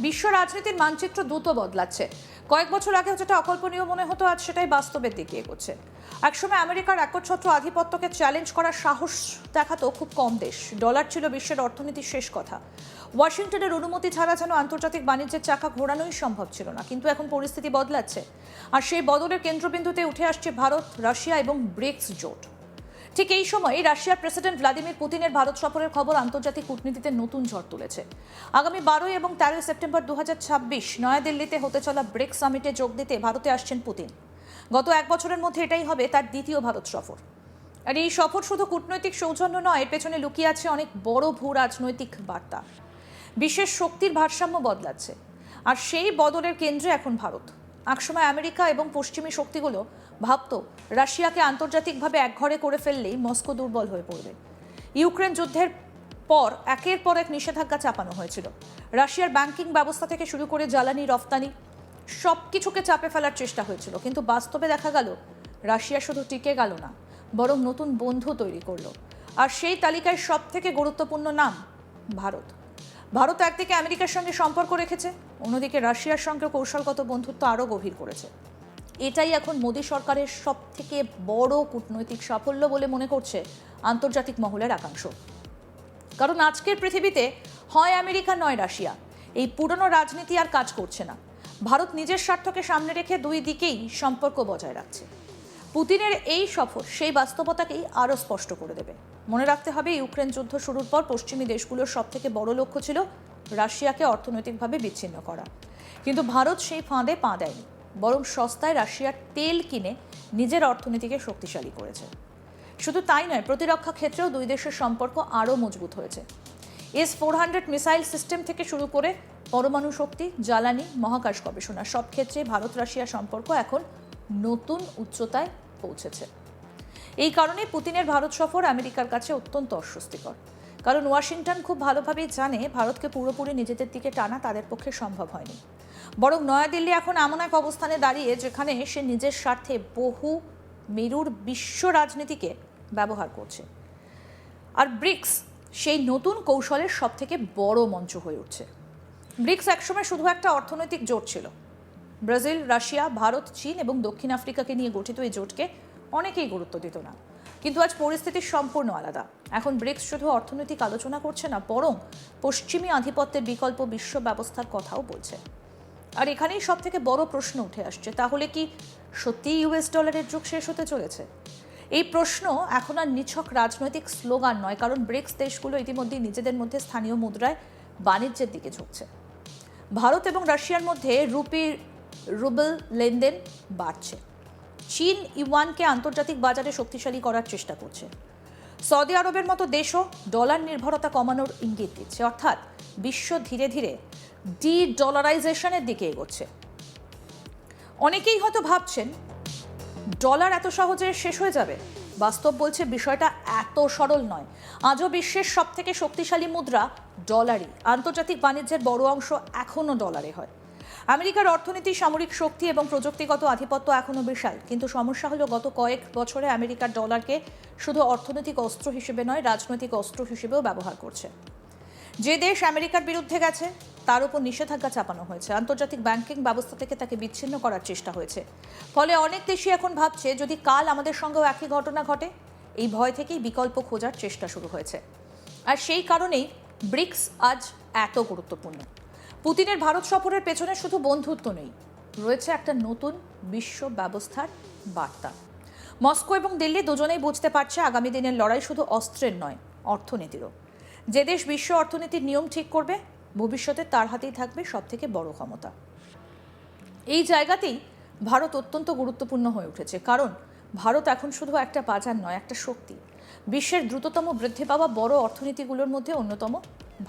বিশ্ব রাজনীতির মানচিত্র দ্রুত বদলাচ্ছে। কয়েক বছর আগে যেটা অকল্পনীয় মনে হতো, আজ সেটাই বাস্তবের দিকে এগোচ্ছে। একসময় আমেরিকার একচ্ছত্র আধিপত্যকে চ্যালেঞ্জ করার সাহস দেখাতো খুব কম দেশ। ডলার ছিল বিশ্বের অর্থনীতির শেষ কথা। ওয়াশিংটনের অনুমতি ছাড়া যেন আন্তর্জাতিক বাণিজ্যের চাকা ঘোরানোই সম্ভব ছিল না। কিন্তু এখন পরিস্থিতি বদলাচ্ছে, আর সেই বদলের কেন্দ্রবিন্দুতে উঠে আসছে ভারত, রাশিয়া এবং ব্রিক্স জোট। ঠিক এই সময় রাশিয়ার প্রেসিডেন্ট ভ্লাদিমির পুতিনের ভারত সফরের খবর আন্তর্জাতিক কূটনীতিতে নতুন ঝড় তুলেছে। আগামী 12 এবং 13 সেপ্টেম্বর 2026 নয়াদিল্লিতে হতে চলা ব্রিক্স সামিটে যোগ দিতে ভারতে আসছেন পুতিন। গত এক বছরের মধ্যে এটাই হবে তার দ্বিতীয় ভারত সফর। আর এই সফর শুধু কূটনৈতিক সৌজন্য নয়, এর পেছনে লুকিয়ে আছে অনেক বড় ভূ রাজনৈতিক বার্তা। বিশ্বের শক্তির ভারসাম্য বদলাচ্ছে, আর সেই বদলের কেন্দ্রে এখন ভারত। একসময় আমেরিকা এবং পশ্চিমী শক্তিগুলো ভাবত রাশিয়াকে আন্তর্জাতিকভাবে একঘরে করে ফেললেই মস্কো দুর্বল হয়ে পড়বে। ইউক্রেন যুদ্ধের পর একের পর এক নিষেধাজ্ঞা চাপানো হয়েছিল। রাশিয়ার ব্যাংকিং ব্যবস্থা থেকে শুরু করে জ্বালানি রফতানি সব কিছুকে চাপে ফেলার চেষ্টা হয়েছিল। কিন্তু বাস্তবে দেখা গেল রাশিয়া শুধু টিকে গেল না, বরং নতুন বন্ধু তৈরি করলো। আর সেই তালিকায় সব থেকে গুরুত্বপূর্ণ নাম ভারত। ভারত একদিকে আমেরিকার সঙ্গে সম্পর্ক রেখেছে, অন্যদিকে রাশিয়ার সঙ্গে কৌশলগত বন্ধুত্ব আরও গভীর করেছে। এটাই এখন মোদী সরকারের সব থেকে বড় কূটনৈতিক সাফল্য বলে মনে করছে আন্তর্জাতিক মহলের একাংশ। কারণ আজকের পৃথিবীতে হয় আমেরিকা নয় রাশিয়া। এই পুরনো রাজনীতি আর কাজ করছে না। ভারত নিজের স্বার্থকে সামনে রেখে দুই দিকেই সম্পর্ক বজায় রাখছে। পুতিনের এই সফর সেই বাস্তবতাকেই আরও স্পষ্ট করে দেবে। মনে রাখতে হবে, ইউক্রেন যুদ্ধ শুরুর পর পশ্চিমী দেশগুলোর সব থেকে বড় লক্ষ্য ছিল রাশিয়াকে অর্থনৈতিকভাবে বিচ্ছিন্ন করা। কিন্তু ভারত সেই ফাঁদে পা দেয়নি, বরং সস্তায় রাশিয়ার তেল কিনে নিজের অর্থনীতিকে শক্তিশালী করেছে। শুধু তাই নয়, প্রতিরক্ষা ক্ষেত্রেও দুই দেশের সম্পর্ক আরও মজবুত হয়েছে। S-400 মিসাইল সিস্টেম থেকে শুরু করে পরমাণু শক্তি, জ্বালানি, মহাকাশ গবেষণা সব ক্ষেত্রে ভারত রাশিয়া সম্পর্ক এখন নতুন উচ্চতায় পৌঁছেছে। এই কারণে পুতিনের ভারত সফর আমেরিকার কাছে অত্যন্ত অস্বস্তিকর। কারণ ওয়াশিংটন খুব ভালোভাবেই জানে ভারতকে পুরোপুরি নিজেদের দিকে টানা তাদের পক্ষে সম্ভব হয়নি। বরং নয়াদিল্লি এখন এমন এক অবস্থানে দাঁড়িয়ে যেখানে সে নিজের স্বার্থে বহু মেরুর বিশ্ব রাজনীতিকে ব্যবহার করছে। আর ব্রিক্স সেই নতুন কৌশলের সব থেকে বড় মঞ্চ হয়ে উঠছে। ব্রিক্স একসময় শুধু একটা অর্থনৈতিক জোট ছিল। ব্রাজিল, রাশিয়া, ভারত, চীন এবং দক্ষিণ আফ্রিকাকে নিয়ে গঠিত এই জোটকে অনেকেই গুরুত্ব দিত না। কিন্তু আজ পরিস্থিতি সম্পূর্ণ আলাদা। এখন ব্রিক্স শুধু অর্থনৈতিক আলোচনা করছে না, বরং পশ্চিমী আধিপত্যের বিকল্প বিশ্ব ব্যবস্থার কথাও বলছে। আর এখানেই সব থেকে বড় প্রশ্ন উঠে আসছে, তাহলে কি সত্যি US ডলারের যুগ শেষ হতে চলেছে? এই প্রশ্ন এখন আর নিছক রাজনৈতিক স্লোগান নয়, কারণ ব্রিক্স দেশগুলো ইতিমধ্যেই নিজেদের মধ্যে স্থানীয় মুদ্রায় বাণিজ্যের দিকে ঝুঁকছে। ভারত এবং রাশিয়ার মধ্যে রুবেল লেনদেন বাড়ছে। চীন ইউয়ানকে আন্তর্জাতিক বাজারে শক্তিশালী করার চেষ্টা করছে। সৌদি আরবের মতো দেশও ডলার নির্ভরতা কমানোর ইঙ্গিত দিচ্ছে। অর্থাৎ বিশ্ব ধীরে ধীরে ডলারাইজেশনের দিকে এগোচ্ছে। অনেকেই হয়তো ভাবছেন ডলার এত সহজে শেষ হয়ে যাবে। বাস্তব বলছে বিষয়টা এত সরল নয়। আজও বিশ্বের সব থেকে শক্তিশালী মুদ্রা ডলারই। আন্তর্জাতিক বাণিজ্যের বড় অংশ এখনও ডলারে হয়। আমেরিকার অর্থনীতি, সামরিক শক্তি এবং প্রযুক্তিগত আধিপত্য এখনও বিশাল। কিন্তু সমস্যা হলো, গত কয়েক বছরে আমেরিকার ডলারকে শুধু অর্থনৈতিক অস্ত্র হিসেবে নয়, রাজনৈতিক অস্ত্র হিসেবেও ব্যবহার করছে। যে দেশ আমেরিকার বিরুদ্ধে গেছে তার উপর নিষেধাজ্ঞা চাপানো হয়েছে। আন্তর্জাতিক ব্যাংকিং ব্যবস্থা থেকে তাকে বিচ্ছিন্ন করার চেষ্টা হয়েছে। ফলে অনেক দেশই এখন ভাবছে, যদি কাল আমাদের সঙ্গেও একই ঘটনা ঘটে। এই ভয় থেকেই বিকল্প খোঁজার চেষ্টা শুরু হয়েছে। আর সেই কারণেই ব্রিক্স আজ এত গুরুত্বপূর্ণ। পুতিনের ভারত সফরের পেছনে শুধু বন্ধুত্ব নেই, রয়েছে একটা নতুন বিশ্ব ব্যবস্থার বার্তা। মস্কো এবং দিল্লি দুজনেই বুঝতে পারছে আগামী দিনের লড়াই শুধু অস্ত্রের নয়, অর্থনীতিরও। যে দেশ বিশ্ব অর্থনীতির নিয়ম ঠিক করবে, ভবিষ্যতে তার হাতেই থাকবে সব থেকে বড় ক্ষমতা। এই জায়গাতেই ভারত অত্যন্ত গুরুত্বপূর্ণ হয়ে উঠেছে, কারণ ভারত এখন শুধু একটা বাজার নয়, একটা শক্তি। বিশ্বের দ্রুততম বৃদ্ধি পাওয়া বড় অর্থনীতিগুলোর মধ্যে অন্যতম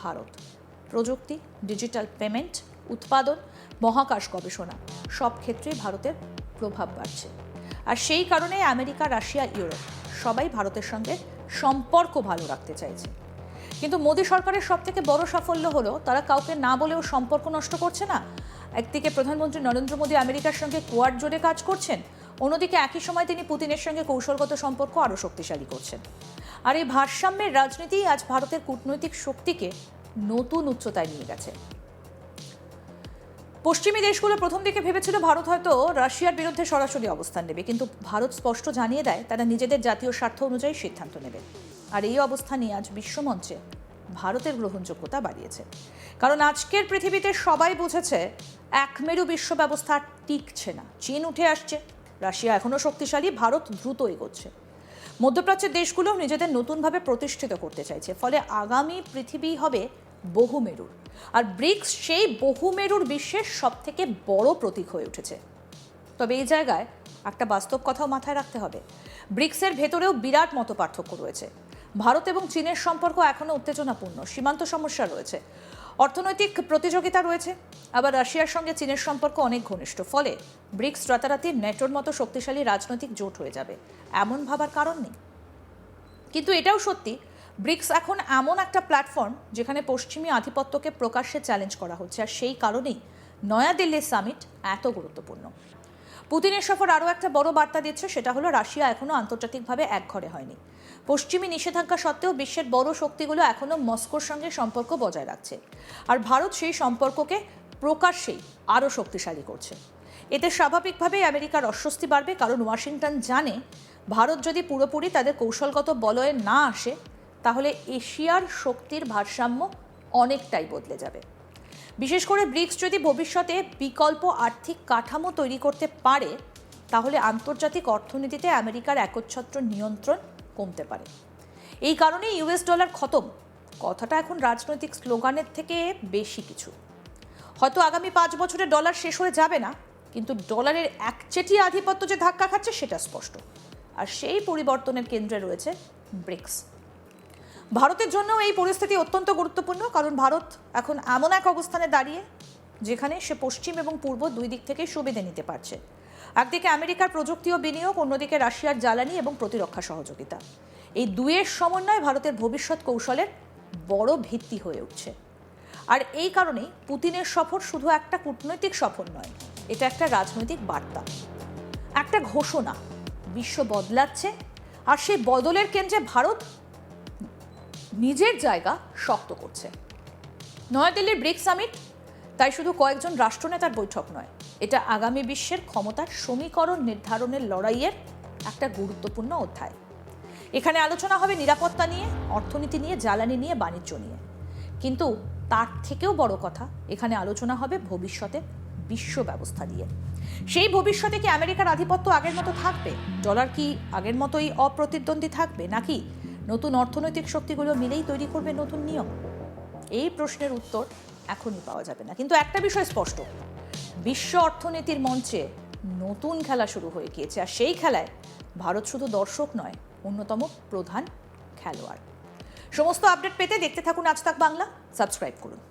ভারত। প্রযুক্তি, ডিজিটাল পেমেন্ট, উৎপাদন, মহাকাশ গবেষণা সব ক্ষেত্রেই ভারতের প্রভাব বাড়ছে। আর সেই কারণে আমেরিকা, রাশিয়া, ইউরোপ সবাই ভারতের সঙ্গে সম্পর্ক ভালো রাখতে চাইছে। কিন্তু মোদী সরকারের সব থেকে বড় সাফল্য হলো, তারা কাউকে না বলেও সম্পর্ক নষ্ট করছে না। একদিকে প্রধানমন্ত্রী নরেন্দ্র মোদী আমেরিকার সঙ্গে কোয়াড জোটে কাজ করছেন, অন্যদিকে একই সময় তিনি পুতিনের সঙ্গে কৌশলগত সম্পর্ক আরও শক্তিশালী করছেন। আর এই ভারসাম্যের রাজনীতি আজ ভারতের কূটনৈতিক শক্তিকে নতুন উচ্চতায় নিয়ে গেছে। পশ্চিমী দেশগুলো প্রথম দিকে ভেবেছিল ভারত হয়তো রাশিয়ার বিরুদ্ধে সরাসরি অবস্থান নেবে, কিন্তু ভারত স্পষ্ট জানিয়ে দেয় তারা নিজেদের জাতীয় স্বার্থ অনুযায়ী সিদ্ধান্ত নেবে। আর এই অবস্থা নিয়ে আজ বিশ্বমঞ্চে ভারতের গ্রহণযোগ্যতা বাড়িয়েছে, কারণ আজকের পৃথিবীতে সবাই বুঝেছে এক মেরু বিশ্ব ব্যবস্থা আর টিকছে না। চীন উঠে আসছে, রাশিয়া এখনো শক্তিশালী, ভারত দ্রুত এগোচ্ছে। মধ্যপ্রাচ্যের দেশগুলো নিজেদের নতুনভাবে প্রতিষ্ঠিত করতে চাইছে, ফলে আগামী পৃথিবী হবে বহুমেরুর। আর ব্রিক্স সেই বহুমেরুর বিশ্বের সব থেকে বড় প্রতীক হয়ে উঠেছে। তবে এই জায়গায় একটা বাস্তব কথাও মাথায় রাখতে হবে, ব্রিক্সের ভেতরেও বিরাট মত পার্থক্য রয়েছে। ভারত এবং চীনের সম্পর্ক এখনও উত্তেজনাপূর্ণ, সীমান্ত সমস্যা রয়েছে, অর্থনৈতিক প্রতিযোগিতা রয়েছে, আবার রাশিয়ার সঙ্গে চীনের সম্পর্ক অনেক ঘনিষ্ঠ। ফলে ব্রিক্স রাতারাতি নেটোর মতো শক্তিশালী রাজনৈতিক জোট হয়ে যাবে এমন ভাবার কারণ নেই। কিন্তু এটাও সত্যি, ব্রিক্স এখন এমন একটা প্ল্যাটফর্ম যেখানে পশ্চিমী আধিপত্যকে প্রকাশ্যে চ্যালেঞ্জ করা হচ্ছে, আর সেই কারণেই নয়াদিল্লির সামিট এত গুরুত্বপূর্ণ। পুতিনের সফর আরও একটা বড় বার্তা দিচ্ছে, সেটা হলো রাশিয়া এখনও আন্তর্জাতিকভাবে একঘরে হয়নি। পশ্চিমী নিষেধাজ্ঞা সত্ত্বেও বিশ্বের বড় শক্তিগুলো এখনও মস্কোর সঙ্গে সম্পর্ক বজায় রাখছে, আর ভারত সেই সম্পর্ককে প্রকাশ্যেই আরও শক্তিশালী করছে। এতে স্বাভাবিকভাবেই আমেরিকার অস্বস্তি বাড়বে, কারণ ওয়াশিংটন জানে ভারত যদি পুরোপুরি তাদের কৌশলগত বলয়ে না আসে, তাহলে এশিয়ার শক্তির ভারসাম্য অনেকটাই বদলে যাবে। বিশেষ করে ব্রিক্স যদি ভবিষ্যতে বিকল্প আর্থিক কাঠামো তৈরি করতে পারে, তাহলে আন্তর্জাতিক অর্থনীতিতে আমেরিকার একচ্ছত্র নিয়ন্ত্রণ কমতে পারে। এই কারণে ইউএস ডলার খতম কথাটা এখন রাজনৈতিক স্লোগানের থেকে বেশি কিছু। হয়তো আগামী 5 বছরে ডলার শেষ হয়ে যাবে না, কিন্তু ডলারের একচেটিয়া আধিপত্য যে ধাক্কা খাচ্ছে সেটা স্পষ্ট। আর সেই পরিবর্তনের কেন্দ্রে রয়েছে ব্রিক্স। ভারতের জন্য এই পরিস্থিতি অত্যন্ত গুরুত্বপূর্ণ, কারণ ভারত এখন এমন এক অবস্থানে দাঁড়িয়ে যেখানে সে পশ্চিম এবং পূর্ব দুই দিক থেকে সুবিধে নিতে পারছে। একদিকে আমেরিকার প্রযুক্তি ও বিনিয়োগ, অন্যদিকে রাশিয়ার জ্বালানি এবং প্রতিরক্ষা সহযোগিতা। এই দুয়ের সমন্বয় ভারতের ভবিষ্যৎ কৌশলের বড় ভিত্তি হয়ে উঠছে। আর এই কারণেই পুতিনের সফর শুধু একটা কূটনৈতিক সফর নয়, এটা একটা রাজনৈতিক বার্তা, একটা ঘোষণা। বিশ্ব বদলাচ্ছে, আর সেই বদলের কেন্দ্রে ভারত নিজের জায়গা শক্ত করছে। নয়াদিল্লির ব্রিক্স সামিট তাই শুধু কয়েকজন রাষ্ট্রনেতার বৈঠক নয়, এটা আগামী বিশ্বের ক্ষমতার সমীকরণ নির্ধারণের লড়াইয়ের একটা গুরুত্বপূর্ণ অধ্যায়। এখানে আলোচনা হবে নিরাপত্তা নিয়ে, অর্থনীতি নিয়ে, জ্বালানি নিয়ে, বাণিজ্য নিয়ে। কিন্তু তার থেকেও বড় কথা, এখানে আলোচনা হবে ভবিষ্যতে বিশ্ব ব্যবস্থা নিয়ে। সেই ভবিষ্যতে কি আমেরিকার আধিপত্য আগের মতো থাকবে? ডলার কি আগের মতোই অপ্রতিদ্বন্দ্বী থাকবে, নাকি নতুন অর্থনৈতিক শক্তিগুলো মিলেই তৈরি করবে নতুন নিয়ম? এই প্রশ্নের উত্তর এখনই পাওয়া যাবে না, কিন্তু একটা বিষয় স্পষ্ট, বিশ্ব অর্থনীতির মঞ্চে নতুন খেলা শুরু হয়ে গিয়েছে, আর সেই খেলায় ভারত শুধু দর্শক নয়, অন্যতম প্রধান খেলোয়াড়। সমস্ত আপডেট পেতে দেখতে থাকুন আজ তাক বাংলা, সাবস্ক্রাইব করুন।